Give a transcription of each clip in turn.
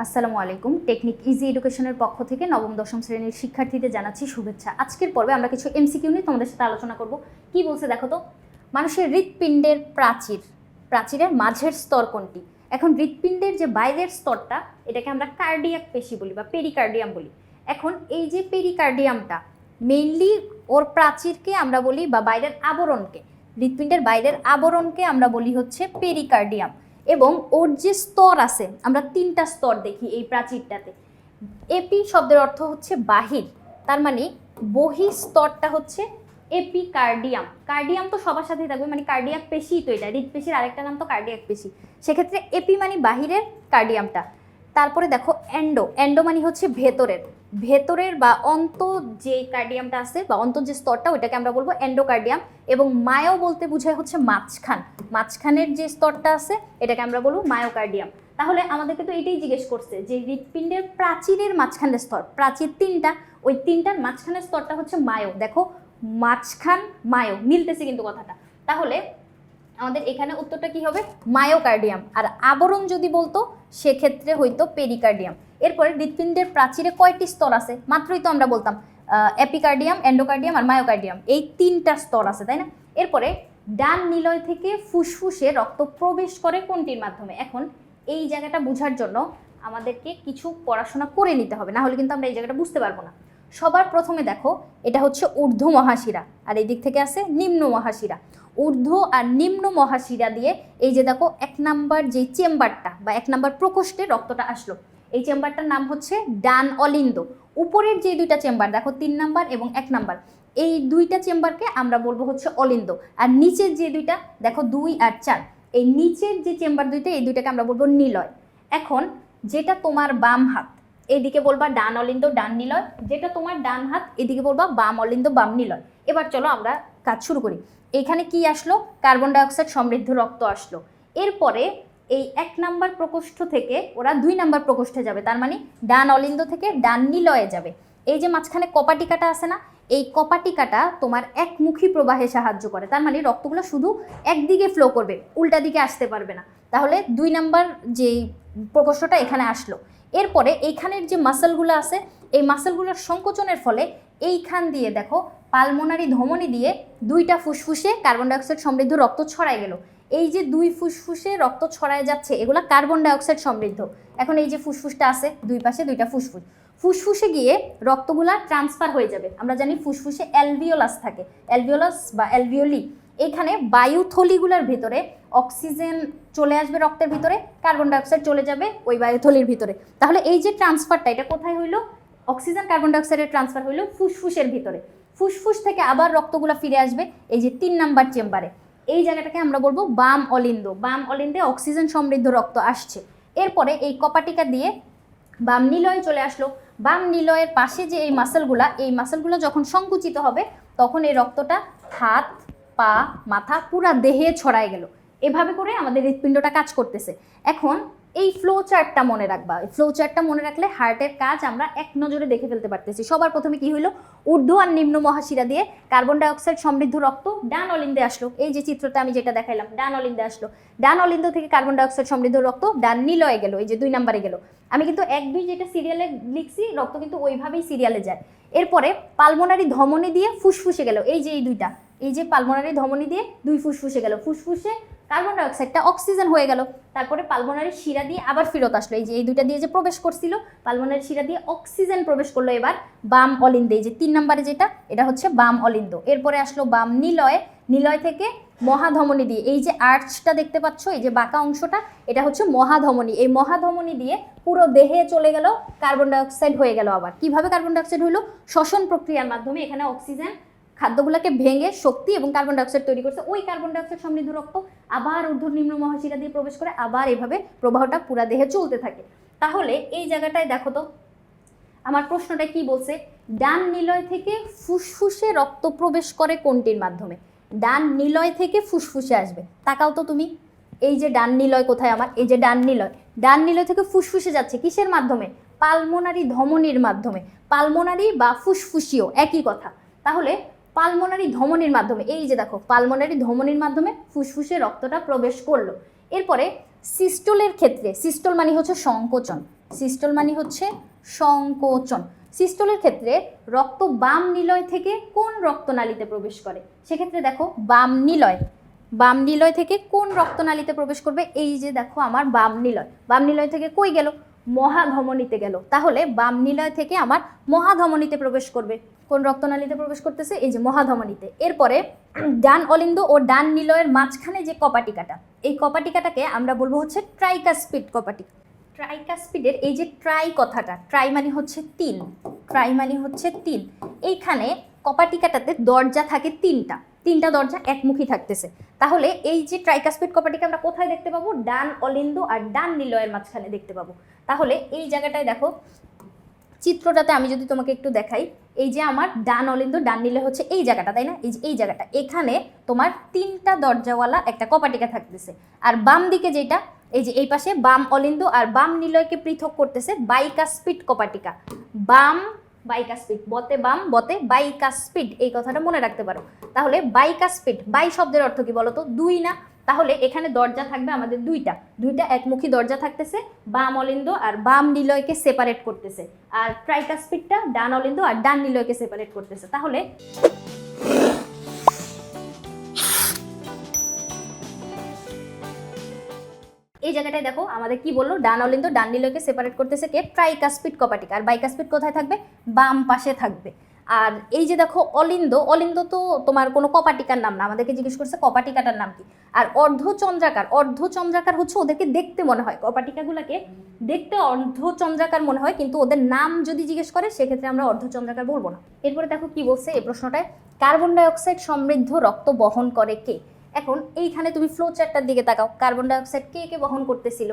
আসসালামু আলাইকুম। Technique easy এডুকেশনের পক্ষ থেকে নবম দশম শ্রেণীর শিক্ষার্থীদের জানাচ্ছি শুভেচ্ছা। আজকের পর্বে আমরা কিছু এমসিকিউ নিয়ে তোমাদের সাথে আলোচনা করব। কি বলছে দেখো তো, মানুষের হৃৎপিণ্ডের প্রাচীরের মাঝের স্তর কোনটি? এখন হৃৎপিণ্ডের যে বাইরের স্তরটা, এটাকে আমরা কার্ডিয়াক পেশি বলি বা পেরিকার্ডিয়াম বলি। এখন এই যে পেরিকার্ডিয়ামটা মেইনলি ওর প্রাচীরকে আমরা বলি বা বাইরের আবরণকে, হৃৎপিণ্ডের বাইরের আবরণকে আমরা বলি হচ্ছে পেরিকার্ডিয়াম। এবং ওর যে স্তর আছে, আমরা তিনটা স্তর দেখি এই প্রাচীরটাতে। এপি শব্দের অর্থ হচ্ছে বাহির, তার মানে বহি স্তরটা হচ্ছে এপিকার্ডিয়াম। কার্ডিয়াম তো সবার সাথেই থাকবে, মানে কার্ডিয়াক পেশি তো, এটা হৃৎপেশির আরেকটা নাম তো কার্ডিয়াক পেশি। সেক্ষেত্রে এপি মানে বাহিরের কার্ডিয়ামটা। তারপরে দেখো এন্ডো মানে হচ্ছে ভেতরের বা অন্ত যে কার্ডিয়ামটা আছে বা অন্তর যে স্তরটা, ওইটাকে আমরা বলবো এন্ডোকার্ডিয়াম। এবং মায়ো বলতে বোঝায় হচ্ছে মাঝখানের যে স্তরটা আছে, এটাকে আমরা বলবো মায়োকার্ডিয়াম। তাহলে আমাদেরকে তো এটাই জিজ্ঞেস করছে যে হৃৎপিণ্ডের প্রাচীরের মাঝখানের স্তর, প্রাচীর তিনটা, ওই তিনটার মাঝখানের স্তরটা হচ্ছে মায়ো। দেখো মাঝখান মায়ো মিলতেছে কিন্তু কথাটা। তাহলে আমাদের এখানে উত্তরটা কি হবে? মায়োকার্ডিয়াম। আর আবরণ যদি বলতো সেক্ষেত্রে হইতো পেরিকার্ডিয়াম। এরপরে হৃৎপিণ্ডের প্রাচীরে কয়টি স্তর আছে? মাত্রই তো আমরা বলতাম এপিকার্ডিয়াম, এন্ডোকার্ডিয়াম আর মায়োকার্ডিয়াম, এই তিনটা স্তর আছে, তাই না? এরপরে ডান নিলয় থেকে ফুসফুসে রক্ত প্রবেশ করে কোনটির মাধ্যমে? এখন এই জায়গাটা বোঝার জন্য আমাদেরকে কিছু পড়াশোনা করে নিতে হবে, না হলে কিন্তু আমরা এই জায়গাটা বুঝতে পারবো না। সবার প্রথমে দেখো, এটা হচ্ছে ঊর্ধ্ব মহাশিরা আর এই দিক থেকে আছে নিম্ন মহাশিরা। ঊর্ধ্ব আর নিম্ন মহাশিরা দিয়ে এই যে দেখো এক নাম্বার যে চেম্বারটা বা এক নাম্বার প্রকোষ্ঠে রক্তটা আসলো, এই চেম্বারটার নাম হচ্ছে ডান অলিন্দ। উপরের যে দুইটা চেম্বার দেখো 3 নাম্বার এবং 1 নাম্বার, এই দুইটা চেম্বারকে আমরা বলবো হচ্ছে অলিন্দ। আর নিচের যে দুইটা দেখো 2 আর 4, এই নিচের যে চেম্বার দুইটা, এই দুইটাকে আমরা বলবো নিলয়। এখন যেটা তোমার বাম হাত, এইদিকে বলবা ডান অলিন্দ ডান নিলয়, যেটা তোমার ডান হাত এদিকে বলবা বাম অলিন্দ বাম নিলয়। এবার চলো আমরা কাজ শুরু করি। এখানে কি আসলো? কার্বন ডাইঅক্সাইড সমৃদ্ধ রক্ত আসলো। এরপরে এই 1 নাম্বার প্রকোষ্ঠ থেকে ওরা 2 নাম্বার প্রকোষ্ঠে যাবে, তার মানে ডান অলিন্দ থেকে ডান নিলয়ে যাবে। এই যে মাঝখানে কপাটিকাটা আছে না, এই কপাটিকাটা তোমার একমুখী প্রবাহে সাহায্য করে, তার মানে রক্তগুলো শুধু একদিকে ফ্লো করবে, উল্টা দিকে আসতে পারবে না। তাহলে 2 নাম্বার যে প্রকোষ্ঠটা এখানে আসলো। এরপরে এইখানের যে মাসলগুলো আছে, এই মাসলগুলোর সংকোচনের ফলে এইখান দিয়ে দেখো পালমোনারি ধমনী দিয়ে 2টা ফুসফুসে কার্বন ডাইঅক্সাইড সমৃদ্ধ রক্ত ছড়ায় গেল। এই যে 2 ফুসফুসে রক্ত ছড়ায় যাচ্ছে, এগুলো কার্বন ডাইঅক্সাইড সমৃদ্ধ। এখন এই যে ফুসফুসটা আছে, 2 পাশে 2টা ফুসফুসে গিয়ে রক্তগুলা ট্রান্সফার হয়ে যাবে। আমরা জানি ফুসফুসে অ্যালভিওলাস থাকে, অ্যালভিওলাস বা অ্যালভিওলি। এখানে বায়ুথলিগুলোর ভিতরে অক্সিজেন চলে আসবে রক্তের ভিতরে, কার্বন ডাইঅক্সাইড চলে যাবে ওই বায়ুথলির ভিতরে। তাহলে এই যে ট্রান্সফারটা, এটা কোথায় হইলো? অক্সিজেন কার্বন ডাইঅক্সাইডের ট্রান্সফার হইলো ফুসফুসের ভিতরে। ফুসফুস থেকে আবার রক্তগুলো ফিরে আসবে এই যে 3 নাম্বার চেম্বারে। এই জায়গাটাকে আমরা বলবো বাম অলিন্দ। বাম অলিন্দে অক্সিজেন সমৃদ্ধ রক্ত আসছে। এরপরে এই কপাটিকা দিয়ে বাম নিলয়ে চলে আসলো। বাম নিলয়ের পাশে যে এই মাসলগুলো যখন সংকুচিত হবে, তখন এই রক্তটা হাত পা মাথা পুরা দেহে ছড়ায় গেল। এভাবে করে আমাদের হৃৎপিণ্ডটা কাজ করতেছে। এখন এই ফ্লো চার্টটা মনে রাখবা। এই ফ্লো চার্টটা মনে রাখলে হার্টের কাজ আমরা এক নজরে দেখে ফেলতে পারতেছি। সবার প্রথমে কি হইলো? ঊর্ধ্ব আর নিম্ন মহাশিরা দিয়ে কার্বন ডাইঅক্সাইড সমৃদ্ধ রক্ত ডান অলিন্দে আসলো। এই যে চিত্রটা আমি যেটা দেখাইলাম, ডান অলিন্দে আসলো। ডান অলিন্দ থেকে কার্বন ডাইঅক্সাইড সমৃদ্ধ রক্ত ডান নিলয়ে গেল, এই যে 2 নাম্বারে গেল। আমি কিন্তু 1 2 যেটা সিরিয়ালে লিখছি, রক্ত কিন্তু ওইভাবেই সিরিয়ালে যায়। এরপরে পালমোনারি ধমনী দিয়ে ফুসফুসে গেল, এই যে এই দুইটা, এই যে পালমোনারি ধমনী দিয়ে 2 ফুসফুসে গেল। ফুসফুসে কার্বন ডাইঅক্সাইডটা অক্সিজেন হয়ে গেল। তারপরে পালমোনারি শিরা দিয়ে আবার ফেরত আসলো, এই যে এই দুইটা দিয়ে যে প্রবেশ করছিল, পালমোনারি শিরা দিয়ে অক্সিজেন প্রবেশ করলো এবার বাম অলিন্দে, এই যে 3 নাম্বারে যেটা, এটা হচ্ছে বাম অলিন্দ। এরপরে আসলো বাম নিলয় থেকে মহাধমনী দিয়ে, এই যে আর্চটা দেখতে পাচ্ছ, এই যে বাঁকা অংশটা, এটা হচ্ছে মহাধমনী। এই মহাধমনী দিয়ে পুরো দেহে চলে গেল, কার্বন ডাইঅক্সাইড হয়ে গেল। আবার কিভাবে কার্বন ডাইঅক্সাইড হলো? শ্বসন প্রক্রিয়ার মাধ্যমে। এখানে অক্সিজেন খাদ্যগুলোকে ভেঙে শক্তি এবং কার্বন ডাইঅক্সাইড তৈরি করছে। ওই কার্বন ডাইঅক্সাইড সমৃদ্ধ রক্ত আবার ঊর্ধ্ব নিম্ন মহাশিরা দিয়ে প্রবেশ করে, আবার এভাবে প্রবাহটা পুরা দেহে চলতে থাকে। তাহলে এই জায়গাটায় দেখো তো আমার প্রশ্নটা কি বলছে? ডান নিলয় থেকে ফুসফুসে রক্ত প্রবেশ করে কোনটির মাধ্যমে? ডান নিলয় থেকে ফুসফুসে আসবে। তাকাও তো তুমি, এই যে ডান নিলয় কোথায় আমার? এই যে ডান নিলয় থেকে ফুসফুসে যাচ্ছে কিসের মাধ্যমে? পালমোনারি ধমনীর মাধ্যমে। পালমোনারি বা ফুসফুসীয় একই কথা। তাহলে পালমোনারি ধমনীর মাধ্যমে, এই যে দেখো পালমোনারি ধমনীর মাধ্যমে ফুসফুসে রক্তটা প্রবেশ করলো। এরপরে সিস্টোলের ক্ষেত্রে, সিস্টোল মানে হচ্ছে সংকোচন, সিস্টল মানে হচ্ছে সংকোচন। সিস্টলের ক্ষেত্রে রক্ত বাম নিলয় থেকে কোন রক্তনালীতে প্রবেশ করে? সেক্ষেত্রে দেখো বাম নিলয় থেকে কোন রক্তনালীতে প্রবেশ করবে? এই যে দেখো আমার বাম নিলয় থেকে কই গেল? মহাধমনীতে গেল। তাহলে বাম নিলয় থেকে আমার মহাধমনীতে প্রবেশ করবে। কোন রক্তনালীতে প্রবেশ করতেছে? এই যে মহাধমনীতে। এরপরে ডান অলিন্দ ও ডান নিলয়ের মাঝখানে যে কপাটিকাটা, এই কপাটিকাটাকে আমরা বলবো হচ্ছে ট্রাইকাসপিড কপাটিকা। ট্রাইকাসপিডের এই যে ট্রাই কথাটা, ট্রাই মানে হচ্ছে তিন, এইখানে কপাটিকাটাতে দরজা থাকে তিনটা দরজা একমুখী থাকতেছে। তাহলে এই যে ট্রাইকাসপিড কপাটিকা আমরা কোথায় দেখতে পাবো? ডান অলিন্দ আর ডান নিলয়ের মাঝখানে দেখতে পাবো। তাহলে এই জায়গাটায় দেখো, চিত্রটাতে আমি যদি তোমাকে একটু দেখাই, এই যে আমার ডান অলিন্দ ডান নিলয় হচ্ছে এই জায়গাটা, তাই না? এই যে এই জায়গাটা, এখানে তোমার তিনটা দরজাওয়ালা একটা কপাটিকা থাকতেছে। আর বাম দিকে যেটা, এই যে এই পাশে বাম অলিন্দ আর বাম নিলয়কে পৃথক করতেছে বাইকাসপিড কপাটিকা। বাম বাইকাসপিড, বতে বাম বতে বাইকাসপিড, এই কথাটা মনে রাখতে পারো। তাহলে বাইকাসপিড, বাই শব্দের অর্থ কি বলো তো? দুই না? তাহলে এখানে দরজা থাকবে আমাদের দুইটা একমুখী দরজা থাকতেছে, বাম অলিন্দ আর বাম নিলয়কে সেপারেট করতেছে। আর ট্রাইকাসপিডটা ডান অলিন্দ আর ডান নিলয়কে সেপারেট করতেছে। তাহলে এই জায়গাটায় দেখো আমাদের কি বললো? ডান অলিন্দ ডান নিলয়কে সেপারেট করতেছে কে? ট্রাইকাসপিড কপাটিকা। আর বাইকাসপিড কোথায় থাকবে? বাম পাশে থাকবে। আর এই যে দেখো অলিন্দ তো তোমার কোনো কপাটিকার নাম না, আমাদেরকে জিজ্ঞেস করছে কপাটিকাটার নাম কি। আর অর্ধচন্দ্রাকার হচ্ছে ওদেরকে দেখতে মনে হয়, কপাটিকাগুলোকে দেখতে অর্ধচন্দ্রাকার মনে হয়, কিন্তু ওদের নাম যদি জিজ্ঞেস করে সেক্ষেত্রে আমরা অর্ধচন্দ্রাকার বলবো না। এরপরে দেখো কি বলছে এই প্রশ্নটায়, কার্বন ডাইঅক্সাইড সমৃদ্ধ রক্ত বহন করে কে? এখন এইখানে তুমি ফ্লো চার্টটার দিকে তাকাও, কার্বন ডাইঅক্সাইড কে বহন করতেছিল?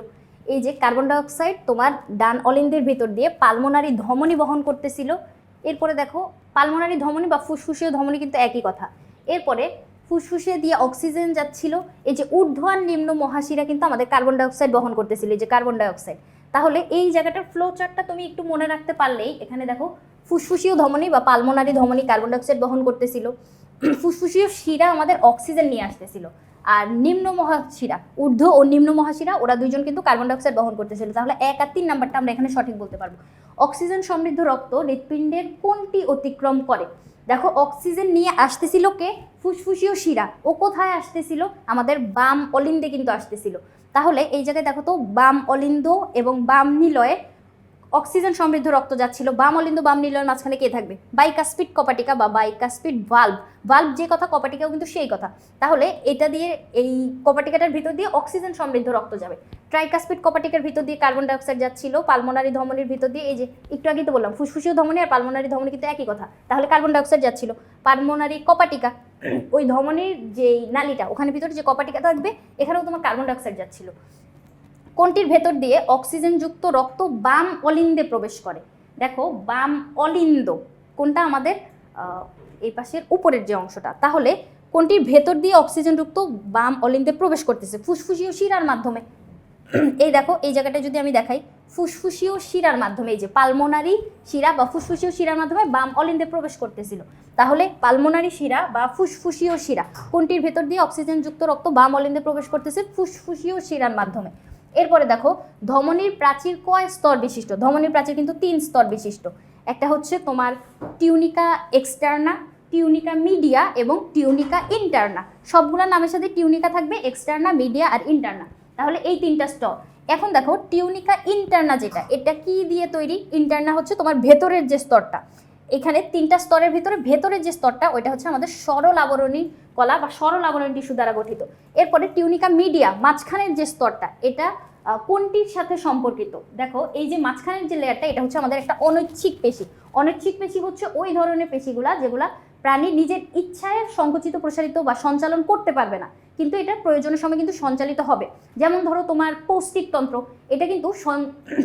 এই যে কার্বন ডাইঅক্সাইড তোমার ডান অলিন্দের ভিতর দিয়ে পালমোনারি ধমনী বহন করতেছিল। এরপরে দেখো পালমোনারি ধমনী বা ফুসফুসীয় ধমনী কিন্তু একই কথা। এরপরে ফুসফুসে দিয়ে অক্সিজেন যাচ্ছিল, এই যে ঊর্ধ্ব আর নিম্ন মহাশিরা কিন্তু আমাদের কার্বন ডাইঅক্সাইড বহন করতেছিল, এই যে কার্বন ডাইঅক্সাইড। তাহলে এই জায়গাটার ফ্লো চার্টটা তুমি একটু মনে রাখতে পারলেই, এখানে দেখো ফুসফুসীয় ধমনী বা পালমোনারি ধমনী কার্বন ডাইঅক্সাইড বহন করতেছিল, ফুসফুসীয় শিরা আমাদের অক্সিজেন নিয়ে আসতেছিল, আর নিম্ন মহাশিরা, ঊর্ধ্ব ও নিম্ন মহাশিরা, ওরা দুইজন কিন্তু কার্বন ডাইঅক্সাইড বহন করতেছিল। তাহলে 1 আর 3 নাম্বারটা আমরা এখানে সঠিক বলতে পারবো। অক্সিজেন সমৃদ্ধ রক্ত হৃৎপিণ্ডের কোনটি অতিক্রম করে? দেখো অক্সিজেন নিয়ে আসতেছিল কে? ফুসফুসীয় শিরা। ও কোথায় আসতেছিল? আমাদের বাম অলিন্দে কিন্তু আসতেছিল। তাহলে এই জায়গায় দেখো তো, বাম অলিন্দ এবং বাম নিলয়ে অক্সিজেন সমৃদ্ধ রক্ত যাচ্ছিল, বাম অলিন্দ বাম নিলয়ের মাঝখানে কে থাকবে? বাইকাসপিড কপাটিকা বা বাইকাসপিড ভাল্ব যে কথা, কপাটিকাও কিন্তু সেই কথা। তাহলে এটা দিয়ে এই কপাটিকাটার ভিতর দিয়ে অক্সিজেন সমৃদ্ধ রক্ত যাবে। ট্রাইকাসপিড কপাটিকার ভিতর দিয়ে কার্বন ডাইঅক্সাইড যাচ্ছিল, পালমোনারি ধমনির ভিতর দিয়ে, এই যে একটু আগেই তো বললাম ফুসফুসীয় ধমনী আর পালমোনারি ধমনী কিন্তু একই কথা। তাহলে কার্বন ডাইঅক্সাইড যাচ্ছিল পালমোনারি কপাটিকা, ওই ধমনির যে নালীটা, ওখানে ভিতরে যে কপাটিকা থাকবে, এখানেও তোমার কার্বন ডাইঅক্সাইড যাচ্ছিল। কোনটির ভেতর দিয়ে অক্সিজেনযুক্ত রক্ত বাম অলিন্দে প্রবেশ করে? দেখো বাম অলিন্দ কোনটা? আমাদের এই পাশের উপরের যে অংশটা। তাহলে কোনটির ভেতর দিয়ে অক্সিজেনযুক্ত বাম অলিন্দে প্রবেশ করতেছে? ফুসফুসীয় শিরার মাধ্যমে। এই দেখো এই জায়গাটা যদি আমি দেখাই, ফুসফুসীয় শিরার মাধ্যমে, এই যে পালমোনারি শিরা বা ফুসফুসীয় শিরার মাধ্যমে বাম অলিন্দে প্রবেশ করতেছিল। তাহলে পালমোনারি শিরা বা ফুসফুসীয় শিরা কোনটির ভেতর দিয়ে অক্সিজেনযুক্ত রক্ত বাম অলিন্দে প্রবেশ করতেছে? ফুসফুসীয় শিরার মাধ্যমে। এরপরে দেখো ধমনীর প্রাচীর কয় স্তর বিশিষ্ট? ধমনীর প্রাচীর কিন্তু 3 স্তর বিশিষ্ট। একটা হচ্ছে তোমার টিউনিকা এক্সটার্না, টিউনিকা মিডিয়া এবং টিউনিকা ইন্টারনা। সবগুলোর নামের সাথে টিউনিকা থাকবে, এক্সটার্না, মিডিয়া আর ইন্টারনা। তাহলে এই 3টা স্তর। এখন দেখো টিউনিকা ইন্টারনা যেটা, এটা কি দিয়ে তৈরি? ইন্টারনা হচ্ছে তোমার ভেতরের যে স্তরটা। এখানে 3টা স্তরের ভিতরে ভেতরের যে স্তরটা, ওইটা হচ্ছে আমাদের সরল আবরণী কলা বা সরল আবরণী টিস্যু দ্বারা গঠিত। এরপরে টিউনিকা মিডিয়া, মাঝখানের যে স্তরটা, এটা কোনটির সাথে সম্পর্কিত? দেখো এই যে মাঝখানের যে লেয়ারটা, এটা হচ্ছে আমাদের একটা অনৈচ্ছিক পেশি। অনৈচ্ছিক পেশি হচ্ছে ওই ধরনের পেশিগুলা যেগুলা প্রাণী নিজের ইচ্ছায় সংকুচিত প্রসারিত বা সঞ্চালন করতে পারবে না, কিন্তু এটা প্রয়োজনের সময় কিন্তু সঞ্চালিত হবে। যেমন ধরো তোমার পৌষ্টিকতন্ত্র, এটা কিন্তু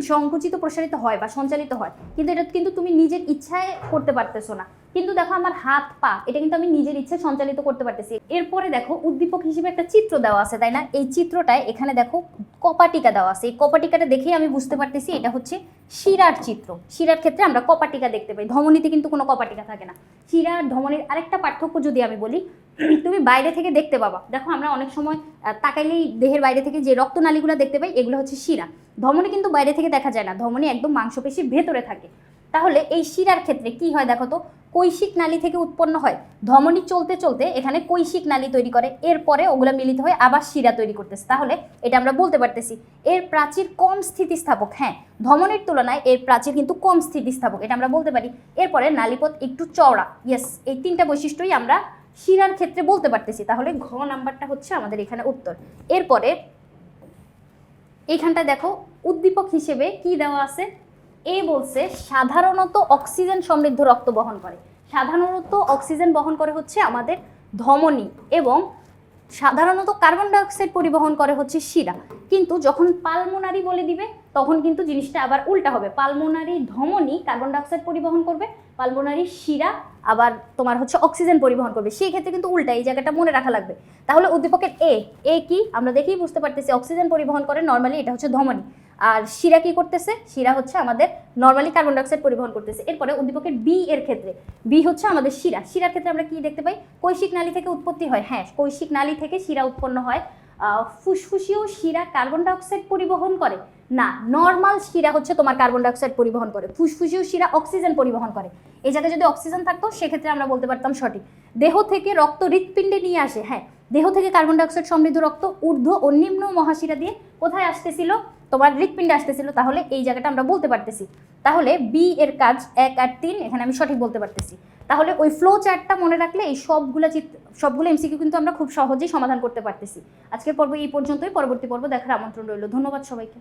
সংকুচিত প্রসারিত হয় বা সঞ্চালিত হয়, কিন্তু এটা কিন্তু তুমি নিজের ইচ্ছায় করতে পারতেছো না। কিন্তু দেখো আমার হাত পা, এটা কিন্তু আমি নিজের ইচ্ছায় সঞ্চালিত করতে পারতেছি। এরপরে দেখো উদ্দীপক হিসেবে একটা চিত্র দেওয়া আছে, তাই না? এই চিত্রটায় এখানে দেখো কপাটিকা দেওয়া আছে। এই কপাটিকাটা দেখেই আমি বুঝতে পারতেছি এটা হচ্ছে শিরার চিত্র। শিরার ক্ষেত্রে আমরা কপাটিকা দেখতে পাই, ধমনীতে কিন্তু কোনো কপাটিকা থাকে না। শিরা আর ধমনীর আরেকটা পার্থক্য যদি আমি বলি, তুমি বাইরে থেকে দেখতে পাবা। দেখো আমরা অনেক সময় তাকাইলেই দেহের বাইরে থেকে যে রক্তনালীগুলো দেখতে পাই এগুলো হচ্ছে শিরা। ধমনী কিন্তু বাইরে থেকে দেখা যায় না, ধমনী একদম মাংসপেশির ভেতরে থাকে। তাহলে এই শিরার ক্ষেত্রে কি হয় দেখো তো, কৈশিক নালী থেকে উৎপন্ন হয়, ধমনী চলতে চলতে এখানে কৈশিক নালী তৈরি করে, এরপরে ওগুলো মিলিত হয়ে আবার শিরা তৈরি করতেছে। তাহলে এটা আমরা বলতে পারতেছি এর প্রাচীর কম স্থিতিস্থাপক। হ্যাঁ, ধমনীর তুলনায় এর প্রাচীর কিন্তু কম স্থিতিস্থাপক, এটা আমরা বলতে পারি। এরপরে নালীপথ একটু চওড়া। ইয়েস, এই তিনটা বৈশিষ্ট্যই আমরা শিরার ক্ষেত্রে বলতে পারতেছি। তাহলে ঘ নাম্বারটা হচ্ছে আমাদের এখানে উত্তর। এরপরে এইখানটা দেখো উদ্দীপক হিসেবে কি দেওয়া আছে, এ বলছে সাধারণত অক্সিজেন সমৃদ্ধ রক্ত বহন করে। সাধারণত অক্সিজেন বহন করে হচ্ছে আমাদের ধমনী, এবং সাধারণত কার্বন ডাইঅক্সাইড পরিবহন করে হচ্ছে শিরা। কিন্তু যখন পালমোনারি বলে দিবে তখন কিন্তু জিনিসটা আবার উল্টা হবে। পালমোনারি ধমনী কার্বন ডাইঅক্সাইড পরিবহন করবে, পালমোনারি শিরা আবার তোমার হচ্ছে অক্সিজেন পরিবহন করবে। সেই ক্ষেত্রে কিন্তু উল্টা, এই জায়গাটা মনে রাখা লাগবে। তাহলে উদ্দীপকের এ কি আমরা দেখেই বুঝতে পারতেছি, অক্সিজেন পরিবহন করে নর্মালি, এটা হচ্ছে ধমনী। আর শিরা কি করতেছে, শিরা হচ্ছে আমাদের নর্মালি কার্বন ডাইঅক্সাইড পরিবহন করতেছে। এরপরে উদ্দীপকের বি এর ক্ষেত্রে, বি হচ্ছে আমাদের শিরা। শিরার ক্ষেত্রে আমরা কি দেখতে পাই, কৈশিক নালী থেকে উৎপত্তি হয়। হ্যাঁ, কৈশিক নালী থেকে শিরা উৎপন্ন হয়। ফুসফুসীয় শিরা কার্বন ডাইঅক্সাইড পরিবহন করে না, নর্মাল শিরা হচ্ছে তোমার কার্বন ডাইঅক্সাইড পরিবহন করে, ফুসফুসীয় শিরা অক্সিজেন পরিবহন করে। এই জায়গায় যদি অক্সিজেন থাকতো সেক্ষেত্রে আমরা বলতে পারতাম সঠিক। দেহ থেকে রক্ত হৃৎপিণ্ডে নিয়ে আসে। হ্যাঁ, দেহ থেকে কার্বন ডাইঅক্সাইড সমৃদ্ধ রক্ত ঊর্ধ্ব ও নিম্ন মহাশিরা দিয়ে কোথায় আসতেছিল, তোমার হৃৎপিণ্ডে আসতেছিল। তাহলে এই জায়গাটা আমরা বলতে পারতেছি। তাহলে বি এর কাজ 1 আর 3 এখানে আমি সঠিক বলতে পারতেছি। তাহলে ওই ফ্লো চার্টটা মনে রাখলে এই সবগুলো এমসিকিউ কিন্তু আমরা খুব সহজেই সমাধান করতে পারতেছি। আজকের পর্ব এই পর্যন্তই, পরবর্তী পর্ব দেখার আমন্ত্রণ রইল। ধন্যবাদ সবাইকে।